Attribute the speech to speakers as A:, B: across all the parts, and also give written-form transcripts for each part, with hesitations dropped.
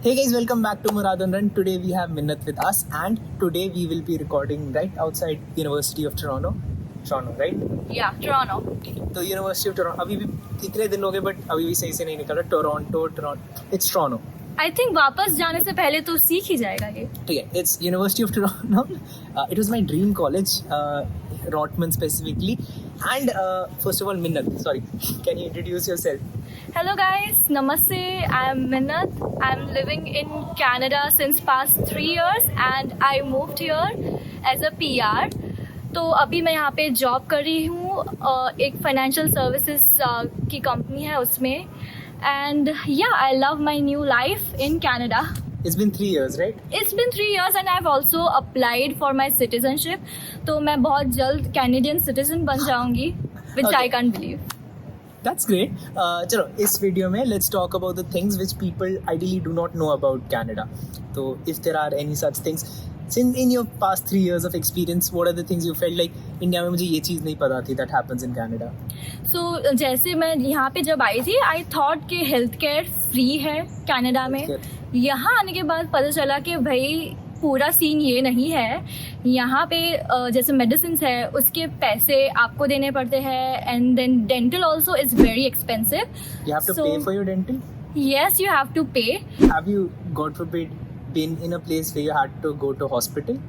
A: Hey guys, welcome back to Murad and Run. Today we have Minnat with us, and today we will be recording right outside University of Toronto. Toronto, right?
B: Yeah, Toronto.
A: तो University of Toronto अभी भी इतने दिन हो गए but अभी भी सही से नहीं निकल रहा. Toronto. It's Toronto.
B: I think वापस जाने से पहले तो सीख ही जाएगा ये.
A: ठीक है. It's University of Toronto. It was my dream college, Rotman specifically. And first of all, Minnat, sorry, can you introduce yourself?
B: Hello guys, Namaste. I am Minnat. I am living in Canada since past 3 years and I moved here as a PR. तो अभी मैं यहाँ पे job कर रही हूँ एक financial services की कंपनी है उसमें. एंड या I love my new life in Canada.
A: It's been 3 years, right?
B: It's been 3 years and I've also applied for my citizenship. तो मैं बहुत जल्द कैनेडियन सिटीजन बन जाऊंगी, which
A: Okay.
B: I can't believe.
A: That's great. चलो इस video में let's talk about the things which people ideally do not know about Canada. So if there are any such things, since in your past 3 years of experience, what are the things you felt like India में मुझे ये चीज़ नहीं पता थी that happens in Canada?
B: So जैसे मैं यहाँ पे जब आई थी I thought कि हेल्थ केयर फ्री है कनाडा में. यहाँ आने के बाद पता चला कि भाई पूरा सीन ये नहीं है. यहाँ पे जैसे मेडिसिन है उसके पैसे आपको देने पड़ते हैं and then dental also is very expensive.
A: You have to pay for your dental?
B: Yes, you have to pay.
A: Have you, God forbid, been in a place where you had to go to hospital?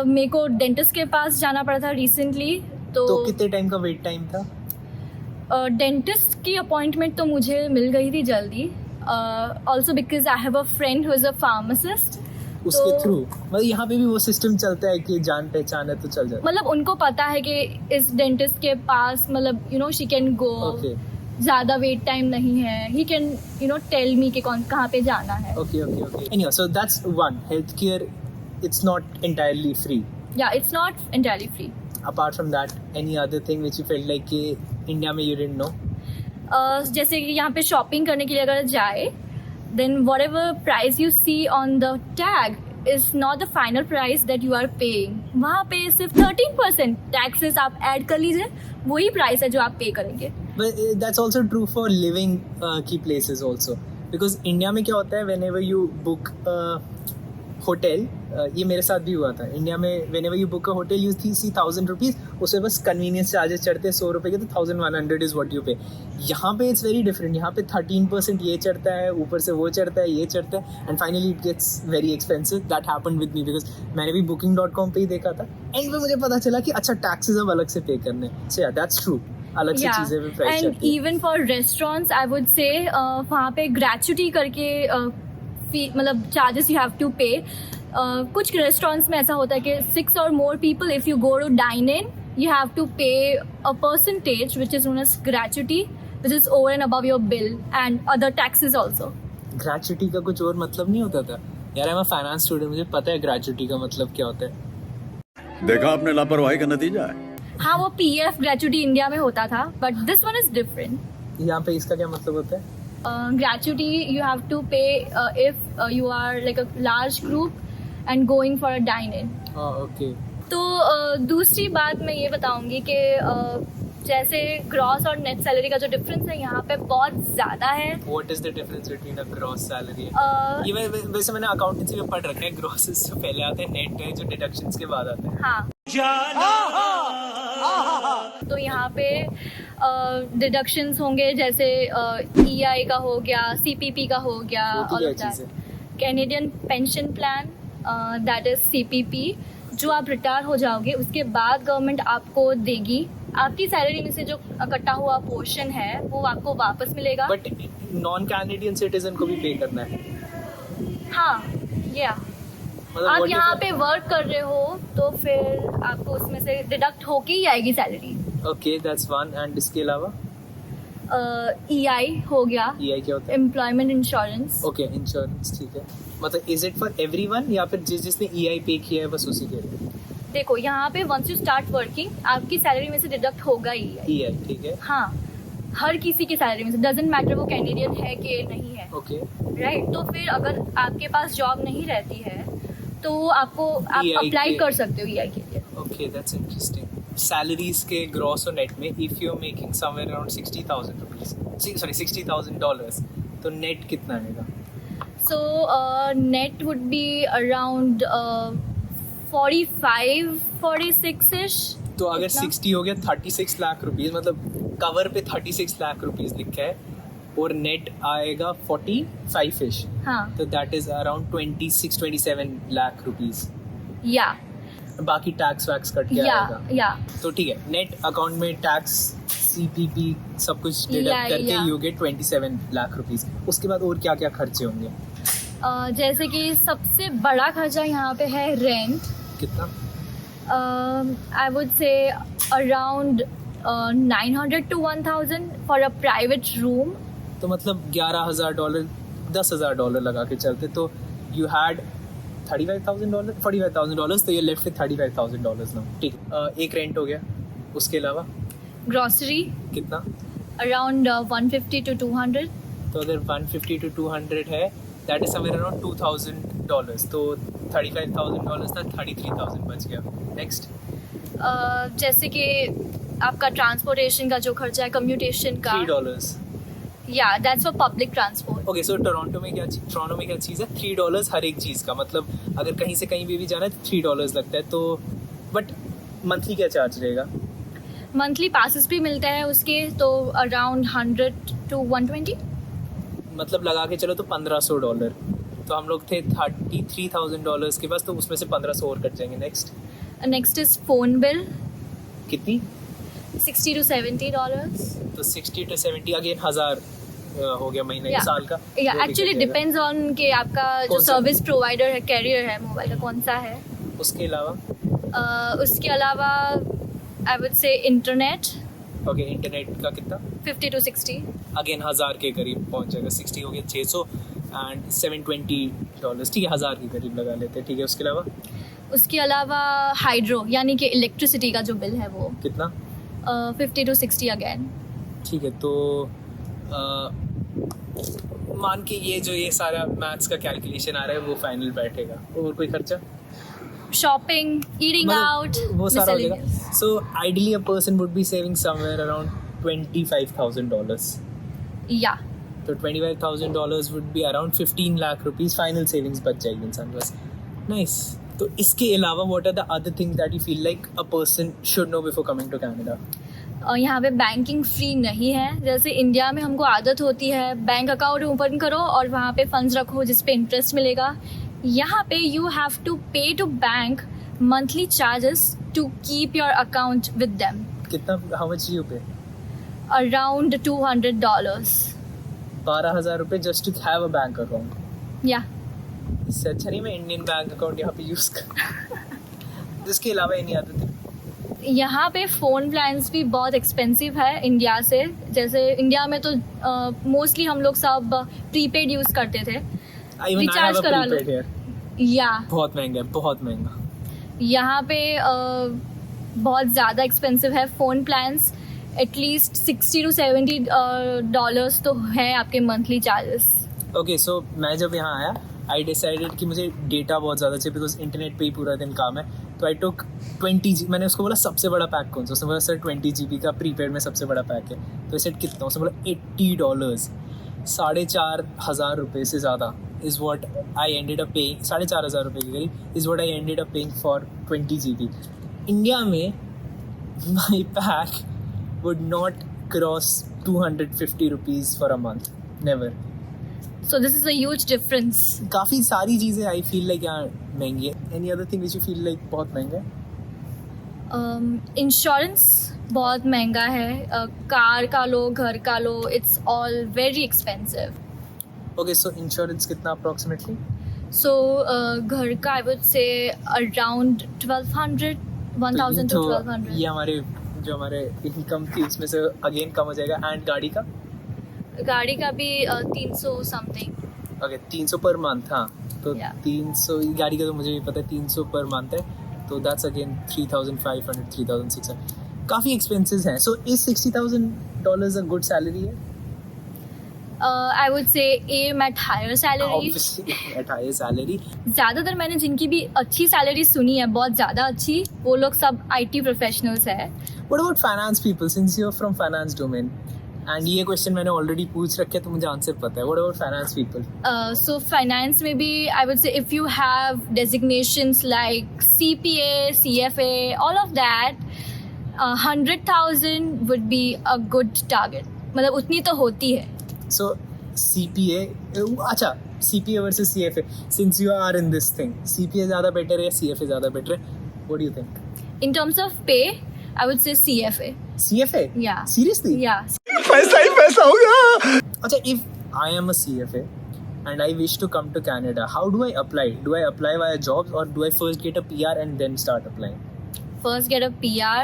B: मेरे को dentist के पास जाना पड़ा था recently.
A: तो कितने time का wait time था?
B: डेंटिस्ट की अपॉइंटमेंट तो मुझे मिल गई थी जल्दी. Also because I have a friend who is a pharmacist.
A: उसके थ्रू मतलब यहाँ पे भी वो सिस्टम चलता है कि जान पहचान है तो चल जाता
B: मतलब उनको पता है कि इस डेंटिस्ट के पास मतलब you know she can go.
A: Okay.
B: ज़्यादा वेट टाइम नहीं है. He can you know tell me कि कहाँ पे जाना है.
A: Okay. Anyway, so that's one. Healthcare, it's not entirely free.
B: या it's not entirely free.
A: Apart from that, any other thing which you felt like कि India में you didn't know?
B: जैसे कि यहाँ पे शॉपिंग करने के लिए अगर जाए then whatever price you see on the tag is not the final price that you are paying. वहाँ पे सिर्फ 13% टैक्सेस आप ऐड कर लीजिए, वही प्राइस है जो आप पे करेंगे.
A: But that's also true for living key places also. Because India में क्या होता है whenever you book a hotel, ये मेरे साथ भी हुआ था. इंडिया में whenever you book a hotel you see 1,000 rupees, उसमें बस convenience charges चढ़ते हैं 100 रुपए के, तो 1,100 is what you pay. यहाँ पे it's very different. यहाँ पे 13% ये चढ़ता है, ऊपर से वो चढ़ता है, ये चढ़ता है, and finally it gets very expensive. That happened with me because मैंने भी booking.com पे ही देखा था, and फिर मुझे पता चला कि अच्छा taxes अब अलग से पे करने. So yeah, that's true. अलग से चीज़ें भी प्राइस
B: एंड
A: चढ़ती है.
B: Even for restaurants I would से वहाँ पे ग्रेचुटी करके मतलब चार्जेस यू हैव टू पे. कुछ रेस्टोरेंट्स में ऐसा होता है कि 6 or more people if you go to dine in you have to pay a percentage which is known as gratuity, which is over and above your bill and other taxes also.
A: Gratuity का कुछ और मतलब नहीं होता था यार. मैं finance student, मुझे पता है ग्रेचुटी का मतलब क्या होता है.
C: देखा आपने लापरवाही का नतीजा है.
B: हाँ, वो PF ग्रेचुटी इंडिया में होता था but this one is different.
A: यहाँ पे इसका क्या मतलब होता है?
B: Gratuity you have to pay if you are like a large group and going for a dine-in.
A: Okay.
B: तो दूसरी बात मैं ये बताऊंगी कि जैसे ग्रॉस और नेट सैलरी का जो डिफरेंस है यहाँ पे बहुत ज़्यादा है.
A: What is the difference between a gross salary?
B: Uh,
A: ये वैसे मैंने अकाउंटेंसी में पढ़ रखा है. ग्रॉस इससे पहले आता है, नेट है जो डिडक्शंस के बाद आता है.
B: हाँ, तो यहाँ पे डिडक्शंस होंगे जैसे EI का हो गया, CPP का हो गया,
A: वो
B: all
A: क्या
B: of
A: चीज़
B: that.
A: है?
B: Canadian pension plan, that is CPP. जो आप रिटायर हो जाओगे उसके बाद गवर्नमेंट आपको देगी. आपकी सैलरी में से जो कटा हुआ पोर्शन है वो आपको वापस मिलेगा.
A: बट नॉन कैनेडियन सिटीजन को भी पे करना है.
B: हाँ, या
A: मतलब
B: आप
A: what
B: यहाँ
A: if-
B: पे वर्क कर रहे हो तो फिर आपको उसमें से डिडक्ट होके ही आएगी salary.
A: Okay, that's one. And इसके अलावा
B: EI हो गया,
A: EI क्या होता है?
B: Employment insurance.
A: Okay, insurance. ठीक है. मतलब इज इट फॉर एवरीवन या फिर जिसने EI पे किया है बस उसी के लिए?
B: देखो यहाँ पे वंस यू स्टार्ट वर्किंग आपकी सैलरी में से डिडक्ट होगा ही है.
A: EI ठीक है.
B: हाँ, हर किसी की सैलरी में से, डजेंट मैटर वो कैनेडियन है कि नहीं है.
A: ओके.
B: राइट. तो फिर अगर आपके पास जॉब नहीं रहती है तो आप
A: EI
B: अप्लाई
A: के-
B: कर सकते हो EI के लिए.
A: Okay, that's interesting. सैलरीज के ग्रॉस और नेट में if you are making somewhere around 60,000 rupees, sorry $60,000, तो नेट कितना आएगा?
B: So net would be around 45-46ish.
A: तो अगर
B: कितना?
A: 60 हो गया 36 लाख रुपीस, मतलब कवर पे 36 लाख रुपीस लिखा है और नेट आएगा 45 इश,
B: हाँ,
A: तो that is around 26-27 lakh rupees.
B: या
A: बाकी टैक्स वैक्स कट के
B: या
A: आएगा।
B: या
A: तो ठीक है, नेट अकाउंट में टैक्स सीपीपी सब कुछ डिडक्ट
B: Yeah,
A: करके
B: yeah.
A: You get 27 lakh rupees. उसके बाद और क्या क्या खर्चे होंगे?
B: जैसे कि सबसे बड़ा खर्चा यहाँ पे है रेंट.
A: कितना?
B: I would say around 900 to 1000 for a private room.
A: तो मतलब $11,000 $10,000 लगा के चलते तो यू हैड $45,000, तो ये लेफ्ट विद $35,000 ना। ठीक है, एक रेंट हो गया, उसके अलावा
B: Grocery
A: कितना?
B: around 150 to 200.
A: तो अगर 150 to 200 है, दैट इज समवेयर अराउंड $2,000, तो $35,000 था, 33,000 बच गया। नेक्स्ट
B: जैसे कि आपका ट्रांसपोर्टेशन का जो खर्चा है, कम्यूटेशन का,
A: $3।
B: या that's for public transport.
A: Okay, so Toronto में क्या चीज़ है? $3 हर एक चीज़ का, मतलब अगर कहीं से कहीं भी जाना है तो $3 लगता है। तो बट मंथली क्या चार्ज रहेगा?
B: मंथली पासेस भी मिलते हैं उसके, तो अराउंड 100 to 120.
A: मतलब लगा के चलो तो $1,500। तो हम लोग थे $33,000 के पास, तो उसमें से 1,500 और कट जाएंगे।
B: नेक्स्ट इज फोन बिल,
A: कितनी?
B: $60 to $70.
A: तो 60 to 70 अगेन 1,000 हो गया महीने
B: Yeah.
A: साल का।
B: या
A: जो भी
B: एक्चुअली
A: कट जाएगा।
B: डिपेंड्स ऑन कि आपका जो
A: कौन सा?
B: सर्विस प्रोवाइडर है, कैरियर है मोबाइल का, कौन सा है.
A: उसके अलावा
B: उसके अलावा आई वुड से इंटरनेट
A: ओके, इंटरनेट का कितना?
B: 50 to 60.
A: अगेन 1,000 के करीब पहुंच जाएगा। 60 हो गया 600 एंड $720, ठीक है, 1,000 के करीब लगा लेते हैं। ठीक है, उसके अलावा
B: उसके अलावा हाइड्रो यानी कि इलेक्ट्रिसिटी का जो बिल है वो
A: कितना?
B: 50 to 60 अगेन.
A: ठीक है, तो मान के ये सारा मैथ्स का कैलकुलेशन आ रहा है वो फाइनल बैठेगा। और कोई खर्चा?
B: शॉपिंग, ईटिंग आउट,
A: वो सारा हो जाएगा। So ideally a person would be saving somewhere around $25,000।
B: या
A: तो $25,000 would be around 15 lakh rupees final savings बच जाएगी इंसान के पास। नाइस। तो इसके अलावा what are the other things that you feel like a person should know before coming to Canada?
B: यहाँ पे बैंकिंग फ्री नहीं है. जैसे इंडिया में हमको आदत होती है बैंक अकाउंट ओपन करो और वहाँ पे फंड्स रखो जिस पे इंटरेस्ट मिलेगा. यहाँ पे you have to pay to bank monthly charges to keep your account with them.
A: कितना? How much you pay?
B: Around $200.
A: 12,000 रुपये just to have a bank account.
B: या
A: इससे अच्छा नहीं मैं इंडियन बैंक अकाउंट यहाँ पे यूज कर। इसके अलावा नहीं आता था।
B: यहाँ पे फ़ोन प्लान्स भी बहुत एक्सपेंसिव है इंडिया से. जैसे इंडिया में तो मोस्टली हम लोग सब प्रीपेड यूज़ करते थे. रिचार्ज करा लो. या
A: बहुत महंगा है, बहुत महंगा।
B: यहाँ पे बहुत ज़्यादा एक्सपेंसिव है फ़ोन प्लान्स. एटलीस्ट $60 to $70 तो है आपके मंथली चार्जेस.
A: ओके, सो मैं जब यहाँ आया आई डिसाइडेड कि मुझे डेटा बहुत ज़्यादा चाहिए बिकॉज इंटरनेट पे ही पूरा दिन काम है. तो आई टुक 20 GB. मैंने उसको बोला सबसे बड़ा पैक कौन सा? उसने बोला सर 20 GB का प्रीपेड में सबसे बड़ा पैक है. तो इसे कितना? उसने बोला $80. 4,500 रुपये से ज़्यादा is what I ended up paying. 4,500 रुपये के करीब is what I ended up paying for 20 GB. India में माई pack would not cross 250 rupees for a month. Never.
B: So this is a huge difference.
A: काफ़ी सारी चीज़ें आई फील लाइक यहाँ महंगी है. Any other thing which you feel like बहुत महंगा है?
B: इंश्योरेंस बहुत महंगा है. कार का लो, घर का लो, it's all very expensive.
A: Okay, so insurance कितना अप्रॉक्सीमेटली?
B: सो घर का I would say around 1,200 to 1,200.
A: ये जो हमारे इनकम थी उसमें से अगेन कम हो जाएगा. एंड गाड़ी का?
B: गाड़ी का भी 300 समथिंग.
A: Okay, 300 per month. हाँ, तो
B: Yeah.
A: 300 गाड़ी का तो मुझे भी पता है 300 पर मंथ है. तो दैट्स अगेन 3,500 3,600. काफ़ी एक्सपेंसेस हैं. So is $60,000 a good salary है?
B: I would say aim at higher salary.
A: Obviously, at higher salary.
B: ज़्यादातर मैंने जिनकी भी अच्छी सैलरी सुनी है, बहुत ज़्यादा अच्छी, वो लोग सब IT प्रोफेशनल्स है.
A: What about finance people? Since you're from finance domain, and ये क्वेश्चन मैंने ऑलरेडी पूछ रखे तो मुझे आंसर पता है. What about finance people?
B: So finance, maybe I would say if you have designations like CPA, CFA, all of that, 100,000 would be a good target. मतलब उतनी तो होती है.
A: So CPA, अच्छा CPA versus CFA. Since you are in this thing, CPA ज़्यादा better है या CFA ज़्यादा better है? What do you think?
B: In terms of pay, I would say CFA.
A: CFA?
B: Yeah.
A: Seriously?
B: Yeah.
C: पैसा ही पैसा होगा.
A: अच्छा, if I am a CFA and I wish to come to Canada, how do I apply? Do I apply via jobs or do I first get a PR and then start applying?
B: First get a PR.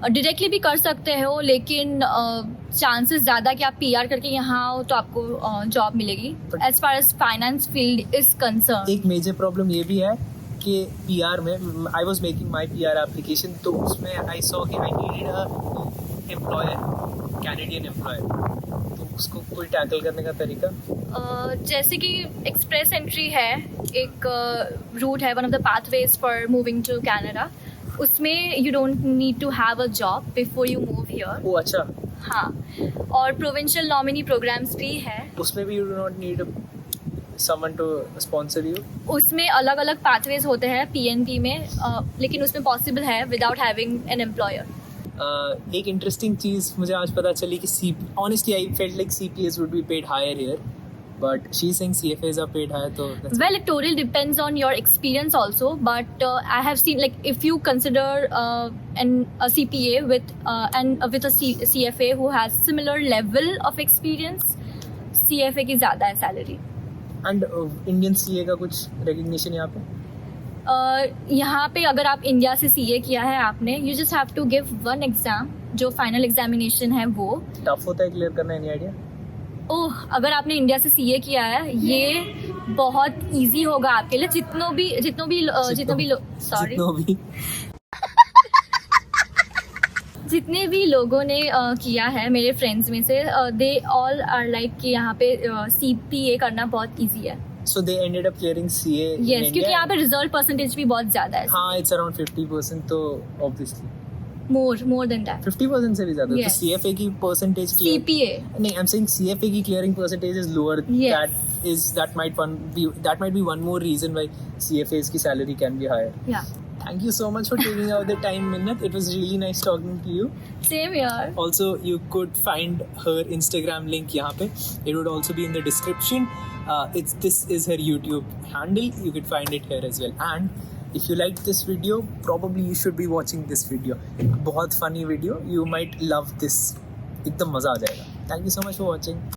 B: Directly भी कर सकते हो, लेकिन chances ज़्यादा कि आप PR करके यहाँ आओ तो आपको जॉब मिलेगी. As far as finance field is concern.
A: एक मेजर प्रॉब्लम ये भी है कि PR में I was making my PR application, तो उसमें आई सॉ कि I needed a employer, Canadian employer. तो उसको कोई टैकल करने का तरीका?
B: जैसे कि एक्सप्रेस एंट्री है, एक रूट है, one of the pathways for moving to Canada. उसमें you don't need to have a job before you move here.
A: ओ अच्छा,
B: हाँ. और प्रोविंशियल नॉमिनी प्रोग्राम्स भी है.
A: उसमें भी you do not need someone to sponsor you?
B: उसमें अलग अलग पाथवेज होते हैं PNP में, लेकिन उसमें पॉसिबल है विदाउट हैविंग एन एम्प्लॉयर.
A: एक इंटरेस्टिंग चीज़ मुझे आज पता चली कि honestly I felt like CPAs would be paid higher here, but she's saying CFAs are paid higher, so
B: Well, it totally depends on your experience also, but I have seen, like, if you consider a CPA with a CFA who has similar level of experience, CFA की ज़्यादा है salary.
A: And Indian CA का कुछ recognition यहाँ पे?
B: यहाँ पे अगर आप इंडिया से CA किया है आपने, you just have to give one exam, जो फाइनल एग्जामिनेशन है वो.
A: टफ होता है क्लियर करना, एनी आइडिया?
B: ओह, अगर आपने इंडिया से CA किया है, ये बहुत इजी होगा आपके लिए. जितने भी लोगों ने किया है मेरे फ्रेंड्स में से, दे ऑल आर लाइक कि यहाँ पे CPA करना बहुत इजी है.
A: So they ended up clearing CA in
B: yes,
A: India?
B: क्योंकि यहाँ पे रिजल्ट परसेंटेज भी बहुत ज्यादा है.
A: हाँ, it's around 50%, तो obviously
B: मोर देन दैट.
A: 50% से भी ज्यादा.
B: Yes.
A: तो CFA की परसेंटेज
B: CPA.
A: नहीं, I'm saying CFA की clearing percentage is lower.
B: Yes.
A: That might be one more reason why CFAs की salary can be higher.
B: Yeah.
A: Thank you so much for taking out the time, Minnat. It was really nice talking to you.
B: Same here.
A: Also, you could find her Instagram link यहाँ पे. It would also be in the description. This is her YouTube handle. You could find it here as well. And if you liked this video, probably you should be watching this video. बहुत funny video. You might love this. एकदम मजा आ जाएगा. Thank you so much for watching.